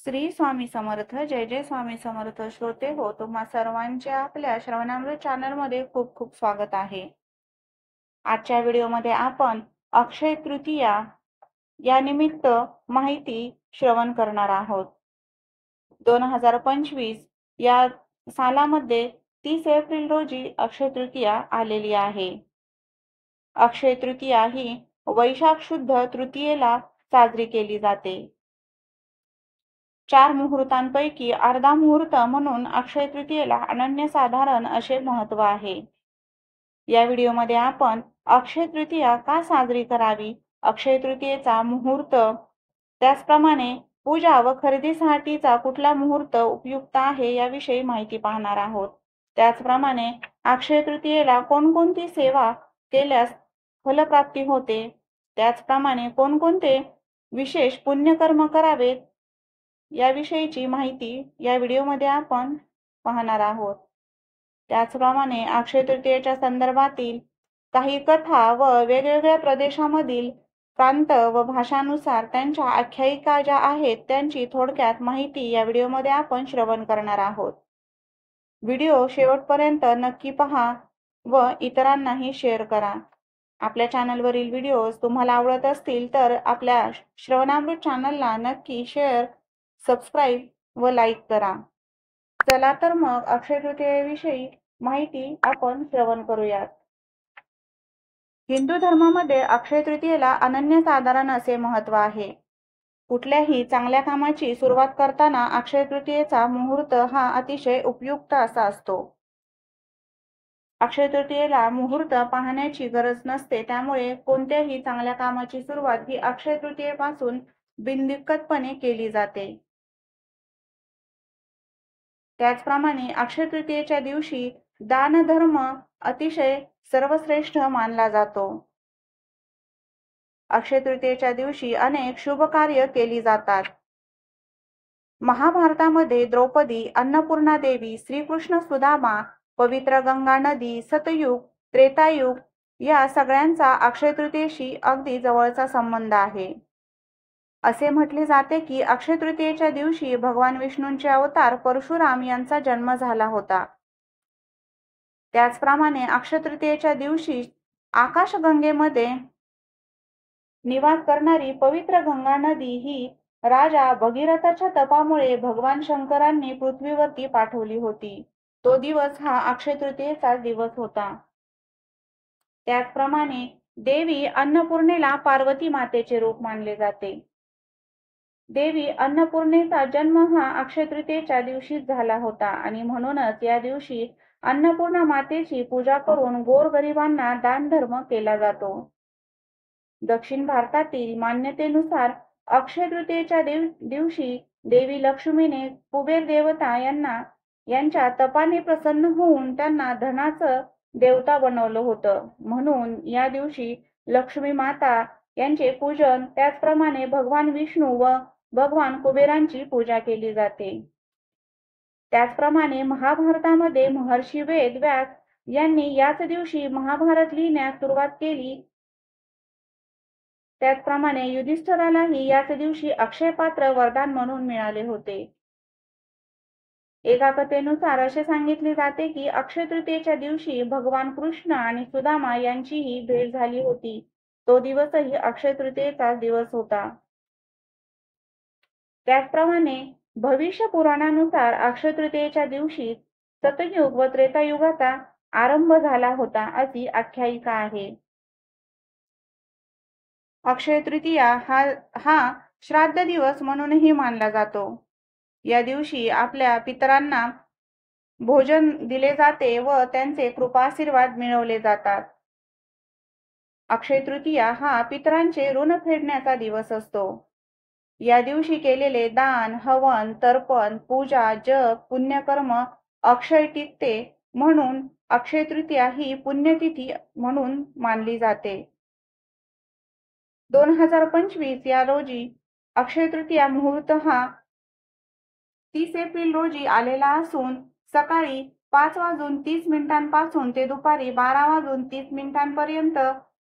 श्री स्वामी समर्थ. जय जय स्वामी समर्थ. श्रोते हो, तुम्हा सर्वांचे आपल्या श्रवणामृत चॅनल मध्ये खूप खूप स्वागत आहे. आजच्या व्हिडिओमध्ये आपण अक्षय तृतीया या निमित्त माहिती श्रवण करणार आहोत. 2025 या सालामध्ये 30 एप्रिल रोजी अक्षय तृतीया आलेली आहे. अक्षय तृतीया ही वैशाख शुद्ध तृतीयेला साजरी केली जाते. 4 मुहूर्तांपैकी अर्धा मुहूर्त म्हणून अक्षय तृतीयेला अनन्यसाधारण असे महत्त्व आहे. या व्हिडिओमध्ये आपण अक्षय तृतीया का साजरी करावी, अक्षय तृतीयेचा मुहूर्त, त्याचप्रमाणे पूजा व खरेदीसाठीचा कुठला मुहूर्त उपयुक्त आहे याविषयी माहिती पाहणार आहोत. त्याचप्रमाणे अक्षय तृतीयेला कोणकोणती सेवा केल्यास फलप्राप्ती होते, त्याचप्रमाणे कोणकोणते विशेष पुण्यकर्म करावेत याविषयीची माहिती या व्हिडिओमध्ये आपण पाहणार आहोत. त्याचप्रमाणे अक्षय तृतीयेच्या संदर्भातील काही कथा व वेगवेगळ्या प्रदेशामधील प्रांत व भाषानुसार त्यांच्या आख्यायिका ज्या आहेत त्यांची थोडक्यात माहिती या व्हिडिओमध्ये आपण श्रवण करणार आहोत. व्हिडिओ शेवटपर्यंत नक्की पहा व इतरांनाही शेअर करा. आपल्या चॅनलवरील व्हिडिओज तुम्हाला आवडत असतील तर आपल्या श्रवणामृत चॅनलला नक्की शेअर, सबस्क्राईब व लाईक करा. चला तर मग अक्षय तृतीयेविषयी माहिती आपण श्रवण करूयात. हिंदू धर्मामध्ये अक्षय तृतीयेला अनन्यसाधारण असे महत्त्व आहे. कुठल्याही चांगल्या कामाची सुरुवात करताना अक्षय तृतीयेचा मुहूर्त हा अतिशय उपयुक्त असा असतो. अक्षय तृतीयेला मुहूर्त पाहण्याची गरज नसते, त्यामुळे कोणत्याही चांगल्या कामाची सुरुवात ही अक्षय तृतीयेपासून बिनदिक्कतपणे केली जाते. त्याचप्रमाणे अक्षय तृतीयेच्या दिवशी दानधर्म अतिशय सर्वश्रेष्ठ मानला जातो. अक्षय तृतीयेच्या दिवशी अनेक शुभ कार्य केली जातात. महाभारतामध्ये द्रौपदी, अन्नपूर्णा देवी, श्रीकृष्ण, सुदामा, पवित्र गंगा नदी, सतयुग, त्रेतायुग या सगळ्यांचा अक्षय तृतीयेशी अगदी जवळचा संबंध आहे. असे म्हटले जाते की अक्षय तृतीयेच्या दिवशी भगवान विष्णूंचे अवतार परशुराम यांचा जन्म झाला होता. त्याचप्रमाणे अक्षय तृतीयेच्या दिवशी आकाशगंगेमध्ये निवास करणारी पवित्र गंगा नदी ही राजा भगीरथाच्या तपामुळे भगवान शंकरांनी पृथ्वीवरती पाठवली होती. तो दिवस हा अक्षय तृतीयेचा दिवस होता. त्याचप्रमाणे देवी अन्नपूर्णेला पार्वती मातेचे रूप मानले जाते. देवी अन्नपूर्णेचा जन्म हा अक्षय तृतीयेच्या दिवशीच झाला होता आणि म्हणूनच या दिवशी अन्नपूर्णा मातेची पूजा करून गोरगरिबांना दानधर्म केला जातो. दक्षिण भारतातील मान्यतेनुसार अक्षय तृतीयेच्या दिवशी देवी लक्ष्मीने कुबेर देवता यांच्या तपाने प्रसन्न होऊन त्यांना धनाचं देवता बनवलं होतं. म्हणून या दिवशी लक्ष्मी माता यांचे पूजन, त्याचप्रमाणे भगवान विष्णू व भगवान कुबेरांची पूजा केली जाते. त्याचप्रमाणे महाभारतामध्ये महर्षी वेद व्यास यांनी याच दिवशी महाभारत लिहिण्यास सुरुवात केली. त्याचप्रमाणे युधिष्ठिरालाही याच दिवशी अक्षय पात्र वरदान म्हणून मिळाले होते. एका कथेनुसार असे सांगितले जाते की अक्षय तृतीयेच्या दिवशी भगवान कृष्ण आणि सुदामा यांचीही भेट झाली होती. तो दिवसही अक्षय तृतीयेचा दिवस होता. त्याचप्रमाणे भविष्य पुराणानुसार अक्षय तृतीयेच्या दिवशी सतयुग व त्रेतायुगाचा आरंभ झाला होता अशी आख्यायिका आहे. अक्षय तृतीया हा श्राद्ध दिवस म्हणूनही मानला जातो. या दिवशी आपल्या पितरांना भोजन दिले जाते व त्यांचे कृपाशीर्वाद मिळवले जातात. अक्षय तृतीया हा पितरांचे ऋण फेडण्याचा दिवस असतो. या दिवशी केलेले दान, हवन, तर्पण, पूजा, जप, पुण्यकर्म अक्षय टिकते, म्हणून अक्षय तृतीया ही पुण्यतिथी म्हणून मानली जाते. 2025 या रोजी अक्षय तृतीया मुहूर्त हा 30 एप्रिल रोजी आलेला असून सकाळी 5:30 पासून ते दुपारी 12:30 पर्यंत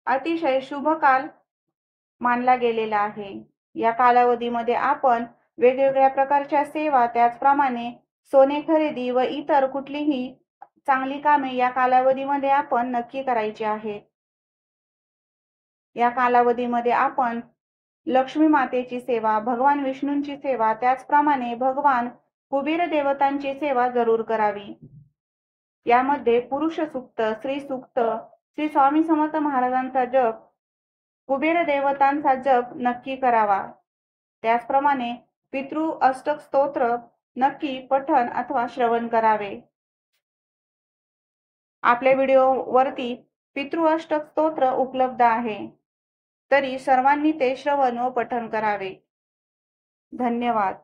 अतिशय शुभ काल मानला गेलेला आहे. या कालावधीमध्ये आपण वेगवेगळ्या प्रकारच्या सेवा, त्याचप्रमाणे सोने खरेदी व इतर कुठलीही चांगली कामे या कालावधीमध्ये आपण नक्की करायची आहेत. या कालावधीमध्ये आपण लक्ष्मी मातेची सेवा, भगवान विष्णूंची सेवा, त्याचप्रमाणे भगवान कुबेर देवतांची सेवा जरूर करावी. यामध्ये पुरुष सूक्त, स्त्री सूक्त, श्री स्वामी समर्थ महाराजांचा जप, कुबेर देवतांचा जप नक्की करावा. त्याचप्रमाणे पितृ अष्टक स्तोत्र नक्की पठण अथवा श्रवण करावे. आपल्या व्हिडिओवरती पितृ अष्टक स्तोत्र उपलब्ध आहे, तरी सर्वांनी ते श्रवण व पठण करावे. धन्यवाद.